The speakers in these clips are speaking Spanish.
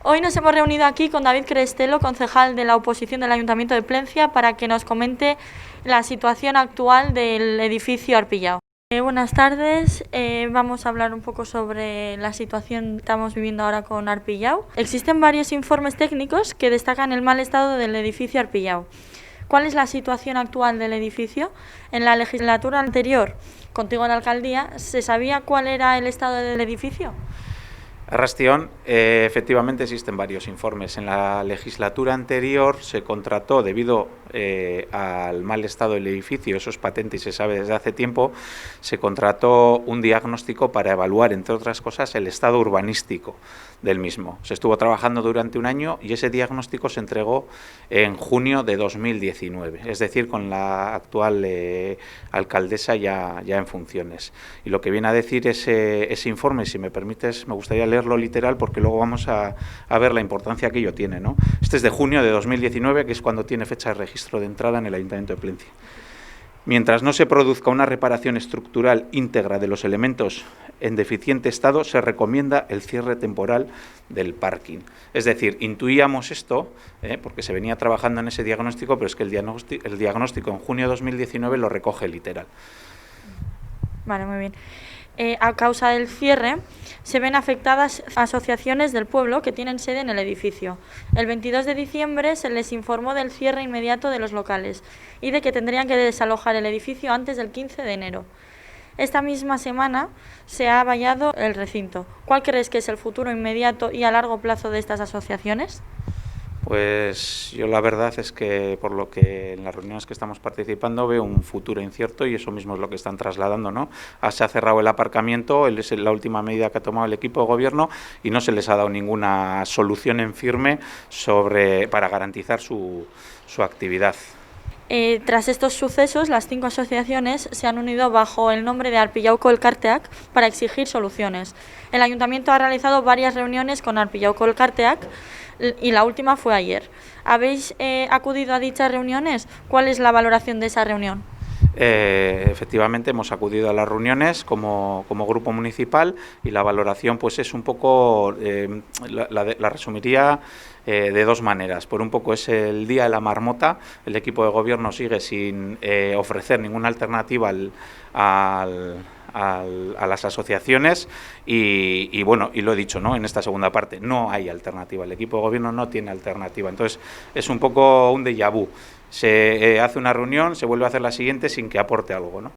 Hoy nos hemos reunido aquí con David Crestelo, concejal de la oposición del Ayuntamiento de Plencia, para que nos comente la situación actual del edificio Arpillao. Buenas tardes, vamos a hablar un poco sobre la situación que estamos viviendo ahora con Arpillao. Existen varios informes técnicos que destacan el mal estado del edificio Arpillao. ¿Cuál es la situación actual del edificio? En la legislatura anterior, contigo en la alcaldía, ¿se sabía cuál era el estado del edificio? Arrastión, efectivamente existen varios informes. En la legislatura anterior se contrató, debido al mal estado del edificio, eso es patente y se sabe desde hace tiempo, se contrató un diagnóstico para evaluar, entre otras cosas, el estado urbanístico del mismo. Se estuvo trabajando durante un año y ese diagnóstico se entregó en junio de 2019, es decir, con la actual alcaldesa ya en funciones. Y lo que viene a decir ese informe, si me permites, me gustaría leerlo literal porque luego vamos a ver la importancia que ello tiene, ¿no? Este es de junio de 2019, que es cuando tiene fecha de registro de entrada en el Ayuntamiento de Plencia. Mientras no se produzca una reparación estructural íntegra de los elementos en deficiente estado, se recomienda el cierre temporal del parking. Es decir, intuíamos esto, porque se venía trabajando en ese diagnóstico, pero es que el diagnóstico en junio de 2019 lo recoge literal. Vale, muy bien. A causa del cierre, se ven afectadas asociaciones del pueblo que tienen sede en el edificio. El 22 de diciembre se les informó del cierre inmediato de los locales y de que tendrían que desalojar el edificio antes del 15 de enero. Esta misma semana se ha vallado el recinto. ¿Cuál crees que es el futuro inmediato y a largo plazo de estas asociaciones? Pues yo la verdad es que por lo que en las reuniones que estamos participando veo un futuro incierto y eso mismo es lo que están trasladando, ¿no? Se ha cerrado el aparcamiento, es la última medida que ha tomado el equipo de gobierno y no se les ha dado ninguna solución en firme para garantizar su actividad. Tras estos sucesos, las 5 asociaciones se han unido bajo el nombre de Arpillauco Elkarteak para exigir soluciones. El Ayuntamiento ha realizado varias reuniones con Arpillauco Elkarteak y la última fue ayer. ¿Habéis acudido a dichas reuniones? ¿Cuál es la valoración de esa reunión? Efectivamente hemos acudido a las reuniones como grupo municipal y la valoración pues es un poco, la resumiría de dos maneras. Por un poco es el día de la marmota, el equipo de gobierno sigue sin ofrecer ninguna alternativa a las asociaciones y bueno, y lo he dicho, ¿no? En esta segunda parte no hay alternativa, el equipo de gobierno no tiene alternativa, entonces es un poco un déjà vu. Se hace una reunión, se vuelve a hacer la siguiente sin que aporte algo, ¿no?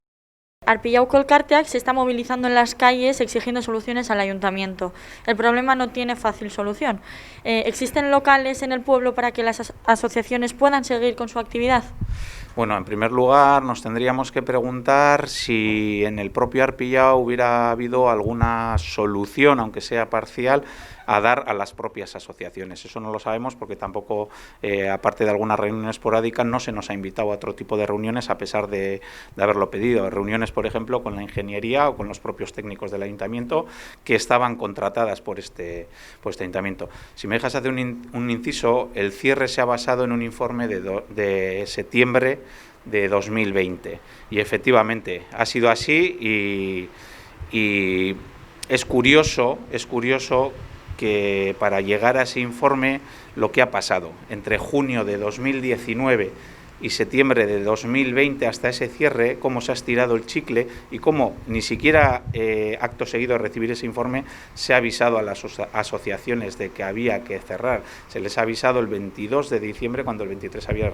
Arpillauco Elkarteak se está movilizando en las calles exigiendo soluciones al ayuntamiento. El problema no tiene fácil solución. ¿Existen locales en el pueblo para que las asociaciones puedan seguir con su actividad? Bueno, en primer lugar nos tendríamos que preguntar si en el propio Arpillao hubiera habido alguna solución, aunque sea parcial, a dar a las propias asociaciones. Eso no lo sabemos porque tampoco, aparte de algunas reuniones esporádicas, no se nos ha invitado a otro tipo de reuniones a pesar de haberlo pedido. Reuniones, por ejemplo, con la ingeniería o con los propios técnicos del ayuntamiento que estaban contratadas por este ayuntamiento. Si me dejas hacer un inciso, el cierre se ha basado en un informe de septiembre de 2020 y efectivamente ha sido así y es curioso que para llegar a ese informe lo que ha pasado entre junio de 2019 y septiembre de 2020 hasta ese cierre, cómo se ha estirado el chicle y cómo ni siquiera acto seguido de recibir ese informe se ha avisado a las asociaciones de que había que cerrar. Se les ha avisado el 22 de diciembre cuando el 23 había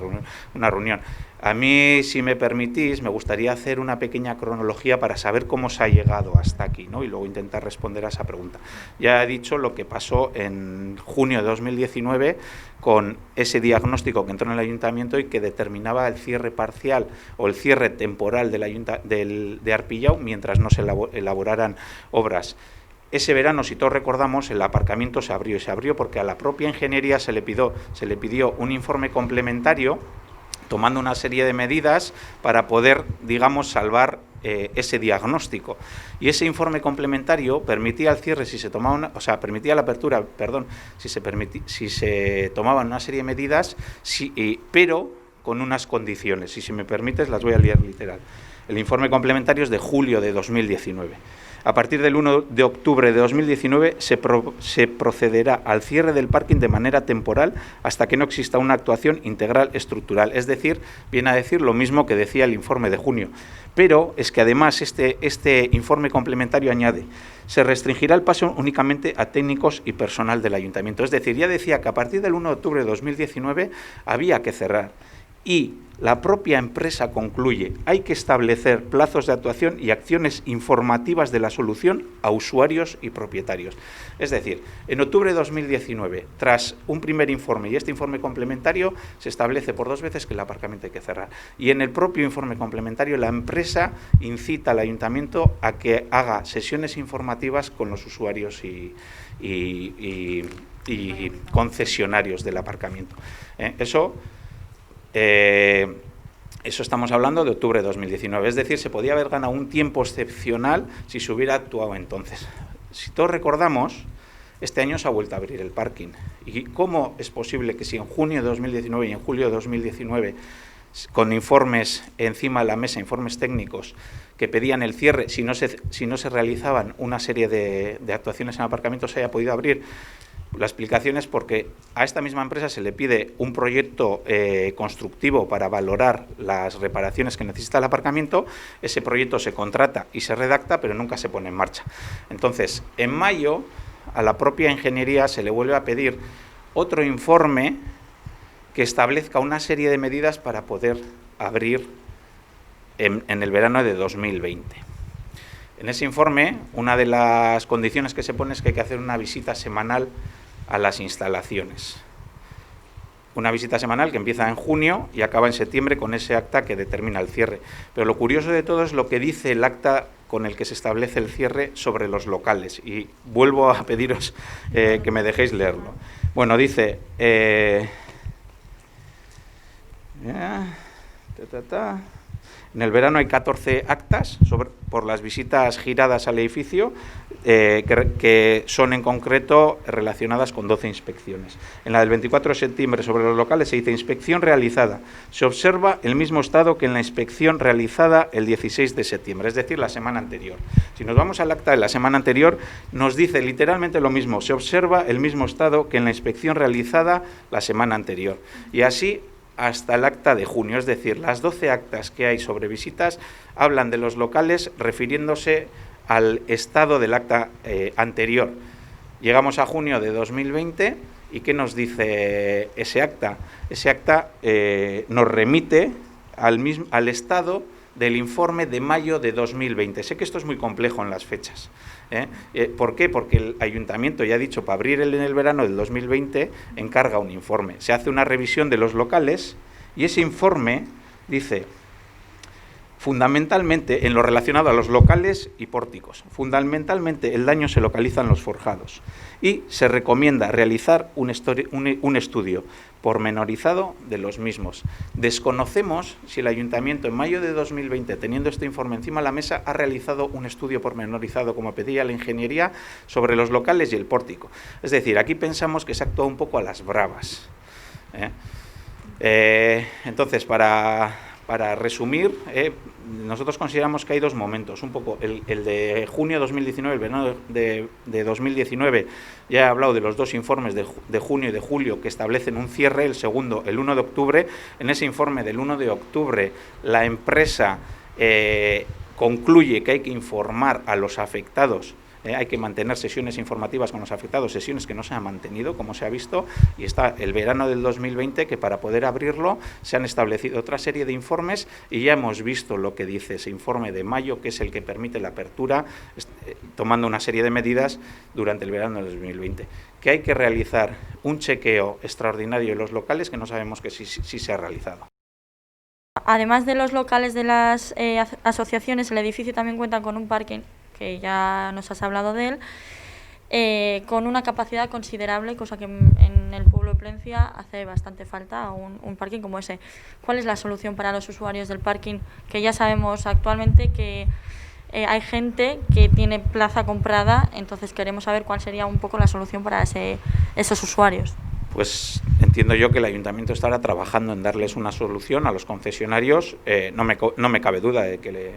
una reunión. A mí, si me permitís, me gustaría hacer una pequeña cronología para saber cómo se ha llegado hasta aquí, ¿no? Y luego intentar responder a esa pregunta. Ya he dicho lo que pasó en junio de 2019 con ese diagnóstico que entró en el ayuntamiento y que determinaba el cierre parcial o el cierre temporal de Arpillao mientras no se elaboraran obras. Ese verano, si todos recordamos, el aparcamiento se abrió porque a la propia ingeniería se le pidió un informe complementario tomando una serie de medidas para poder, digamos, salvar ese diagnóstico. Y ese informe complementario permitía el cierre si se tomaba permitía la apertura, si se tomaban una serie de medidas, pero con unas condiciones. Y si me permites, las voy a leer literal. El informe complementario es de julio de 2019. A partir del 1 de octubre de 2019 se procederá al cierre del parking de manera temporal hasta que no exista una actuación integral estructural. Es decir, viene a decir lo mismo que decía el informe de junio. Pero es que además este informe complementario añade: se restringirá el paso únicamente a técnicos y personal del ayuntamiento. Es decir, ya decía que a partir del 1 de octubre de 2019 había que cerrar. Y la propia empresa concluye: hay que establecer plazos de actuación y acciones informativas de la solución a usuarios y propietarios. Es decir, en octubre de 2019, tras un primer informe y este informe complementario, se establece por 2 veces que el aparcamiento hay que cerrar. Y en el propio informe complementario, la empresa incita al ayuntamiento a que haga sesiones informativas con los usuarios y concesionarios del aparcamiento. Eso estamos hablando de octubre de 2019, es decir, se podía haber ganado un tiempo excepcional si se hubiera actuado entonces. Si todos recordamos, este año se ha vuelto a abrir el parking. ¿Y cómo es posible que si en junio de 2019 y en julio de 2019, con informes encima de la mesa, informes técnicos que pedían el cierre, si no se realizaban una serie de actuaciones en aparcamiento, se haya podido abrir? La explicación es porque a esta misma empresa se le pide un proyecto constructivo para valorar las reparaciones que necesita el aparcamiento. Ese proyecto se contrata y se redacta, pero nunca se pone en marcha. Entonces, en mayo, a la propia ingeniería se le vuelve a pedir otro informe que establezca una serie de medidas para poder abrir en el verano de 2020. En ese informe, una de las condiciones que se pone es que hay que hacer una visita semanal a las instalaciones. Una visita semanal que empieza en junio y acaba en septiembre con ese acta que determina el cierre. Pero lo curioso de todo es lo que dice el acta con el que se establece el cierre sobre los locales. Y vuelvo a pediros que me dejéis leerlo. Bueno, dice... En el verano hay 14 actas por las visitas giradas al edificio, que son en concreto relacionadas con 12 inspecciones. En la del 24 de septiembre sobre los locales se dice: inspección realizada. Se observa el mismo estado que en la inspección realizada el 16 de septiembre, es decir, la semana anterior. Si nos vamos al acta de la semana anterior, nos dice literalmente lo mismo: se observa el mismo estado que en la inspección realizada la semana anterior. Y así hasta el acta de junio, es decir, las 12 actas que hay sobre visitas hablan de los locales refiriéndose al estado del acta anterior. Llegamos a junio de 2020 y ¿qué nos dice ese acta? Ese acta nos remite al estado del informe de mayo de 2020. Sé que esto es muy complejo en las fechas. ¿Por qué? Porque el ayuntamiento, ya ha dicho, para abrir en el verano del 2020 encarga un informe. Se hace una revisión de los locales y ese informe dice: fundamentalmente, en lo relacionado a los locales y pórticos, fundamentalmente el daño se localiza en los forjados y se recomienda realizar un estudio pormenorizado de los mismos. Desconocemos si el ayuntamiento en mayo de 2020, teniendo este informe encima de la mesa, ha realizado un estudio pormenorizado, como pedía la ingeniería, sobre los locales y el pórtico. Es decir, aquí pensamos que se ha actuado un poco a las bravas. Entonces, para resumir, nosotros consideramos que hay 2 momentos, un poco el de junio de 2019, el verano de 2019, ya he hablado de los 2 informes de junio y de julio que establecen un cierre, el segundo, el 1 de octubre, en ese informe del 1 de octubre la empresa concluye que hay que informar a los afectados. Hay que mantener sesiones informativas con los afectados, sesiones que no se han mantenido, como se ha visto, y está el verano del 2020, que para poder abrirlo se han establecido otra serie de informes y ya hemos visto lo que dice ese informe de mayo, que es el que permite la apertura, tomando una serie de medidas durante el verano del 2020. Que hay que realizar un chequeo extraordinario en los locales, que no sabemos que sí se ha realizado. Además de los locales de las asociaciones, el edificio también cuenta con un parking, que ya nos has hablado de él, con una capacidad considerable, cosa que en el pueblo de Plencia hace bastante falta, un parking como ese. ¿Cuál es la solución para los usuarios del parking? Que ya sabemos actualmente que hay gente que tiene plaza comprada, entonces queremos saber cuál sería un poco la solución para esos usuarios. Pues entiendo yo que el Ayuntamiento estará trabajando en darles una solución a los concesionarios. No me cabe duda de que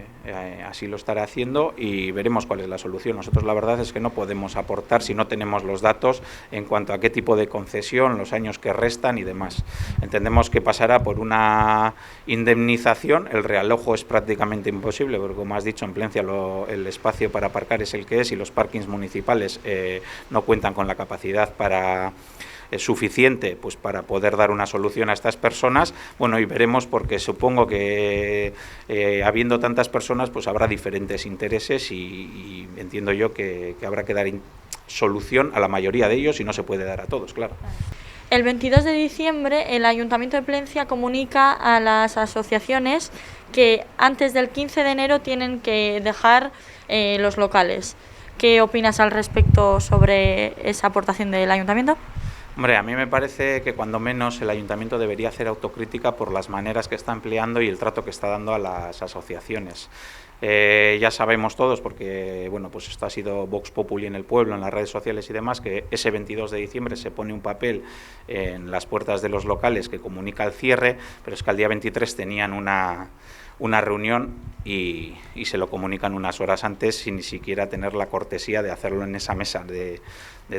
así lo estará haciendo y veremos cuál es la solución. Nosotros la verdad es que no podemos aportar si no tenemos los datos en cuanto a qué tipo de concesión, los años que restan y demás. Entendemos que pasará por una indemnización. El realojo es prácticamente imposible porque, como has dicho, en Plencia el espacio para aparcar es el que es y los parkings municipales no cuentan con la capacidad suficiente pues para poder dar una solución a estas personas. Bueno, y veremos, porque supongo que habiendo tantas personas pues habrá diferentes intereses y entiendo yo que habrá que dar solución a la mayoría de ellos y no se puede dar a todos, claro. El 22 de diciembre el Ayuntamiento de Plencia comunica a las asociaciones que antes del 15 de enero tienen que dejar los locales. ¿Qué opinas al respecto sobre esa aportación del Ayuntamiento? Hombre, a mí me parece que cuando menos el Ayuntamiento debería hacer autocrítica por las maneras que está empleando y el trato que está dando a las asociaciones. Ya sabemos todos, porque bueno, pues esto ha sido Vox Populi en el pueblo, en las redes sociales y demás, que ese 22 de diciembre se pone un papel en las puertas de los locales que comunica el cierre, pero es que al día 23 tenían una reunión y se lo comunican unas horas antes sin ni siquiera tener la cortesía de hacerlo en esa mesa de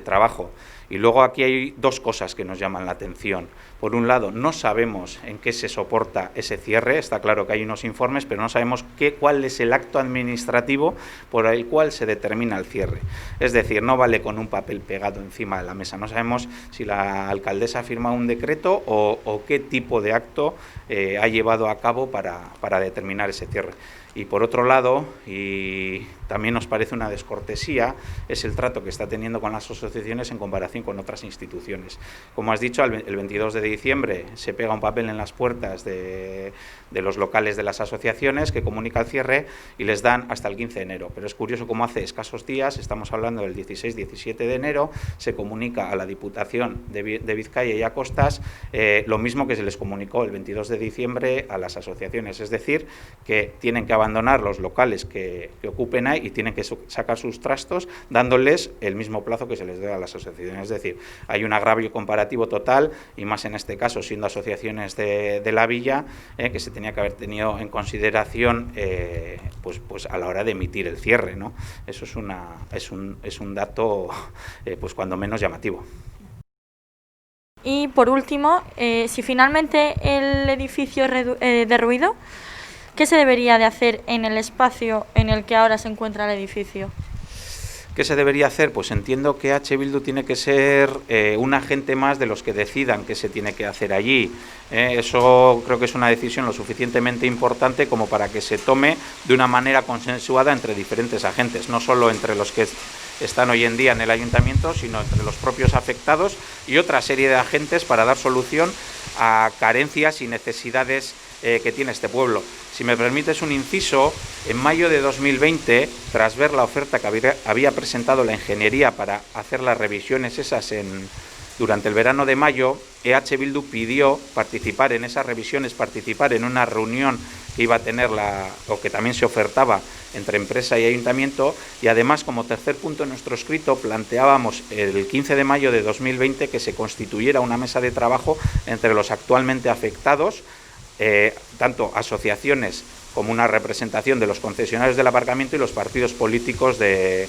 trabajo. Y luego aquí hay dos cosas que nos llaman la atención. Por un lado, no sabemos en qué se soporta ese cierre. Está claro que hay unos informes, pero no sabemos cuál es el acto administrativo por el cual se determina el cierre. Es decir, no vale con un papel pegado encima de la mesa. No sabemos si la alcaldesa ha firmado un decreto o qué tipo de acto ha llevado a cabo para determinar ese cierre. Y por otro lado, y también nos parece una descortesía, es el trato que está teniendo con las asociaciones en comparación con otras instituciones. Como has dicho, el 22 de diciembre se pega un papel en las puertas de los locales de las asociaciones que comunica el cierre y les dan hasta el 15 de enero. Pero es curioso cómo hace escasos días, estamos hablando del 16-17 de enero, se comunica a la Diputación de Vizcaya y a Costas lo mismo que se les comunicó el 22 de diciembre a las asociaciones. Es decir, que tienen que abandonar los locales que ocupen ahí y tienen que sacar sus trastos dándoles el mismo plazo que se les da a las asociaciones. Es decir, hay un agravio comparativo total y más en este caso siendo asociaciones de la villa que se tenía que haber tenido en consideración pues a la hora de emitir el cierre, ¿no? Eso es un dato pues cuando menos llamativo. Y por último, si finalmente el edificio es derruido, ¿qué se debería de hacer en el espacio en el que ahora se encuentra el edificio? ¿Qué se debería hacer? Pues entiendo que H. Bildu tiene que ser un agente más de los que decidan qué se tiene que hacer allí. Eso creo que es una decisión lo suficientemente importante como para que se tome de una manera consensuada entre diferentes agentes, no solo entre los que están hoy en día en el ayuntamiento, sino entre los propios afectados y otra serie de agentes para dar solución a carencias y necesidades que tiene este pueblo. Si me permites un inciso, en mayo de 2020, tras ver la oferta que había presentado la ingeniería para hacer las revisiones esas durante el verano de mayo, EH Bildu pidió participar en esas revisiones, participar en una reunión que iba a tener o que también se ofertaba entre empresa y ayuntamiento, y además como tercer punto en nuestro escrito planteábamos el 15 de mayo de 2020 que se constituyera una mesa de trabajo entre los actualmente afectados, tanto asociaciones como una representación de los concesionarios del aparcamiento y los partidos políticos que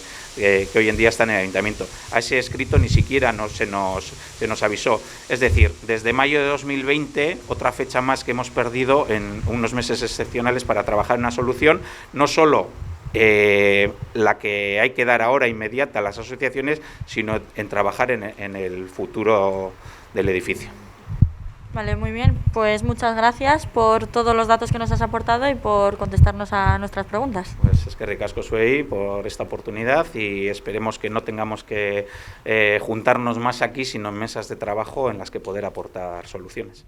hoy en día están en el ayuntamiento. A ese escrito ni siquiera se nos avisó. Es decir, desde mayo de 2020, otra fecha más que hemos perdido en unos meses excepcionales para trabajar en una solución, no solo la que hay que dar ahora inmediata a las asociaciones, sino en trabajar en el futuro del edificio. Vale, muy bien. Pues muchas gracias por todos los datos que nos has aportado y por contestarnos a nuestras preguntas. Pues es que ricasco soy por esta oportunidad y esperemos que no tengamos que juntarnos más aquí, sino en mesas de trabajo en las que poder aportar soluciones.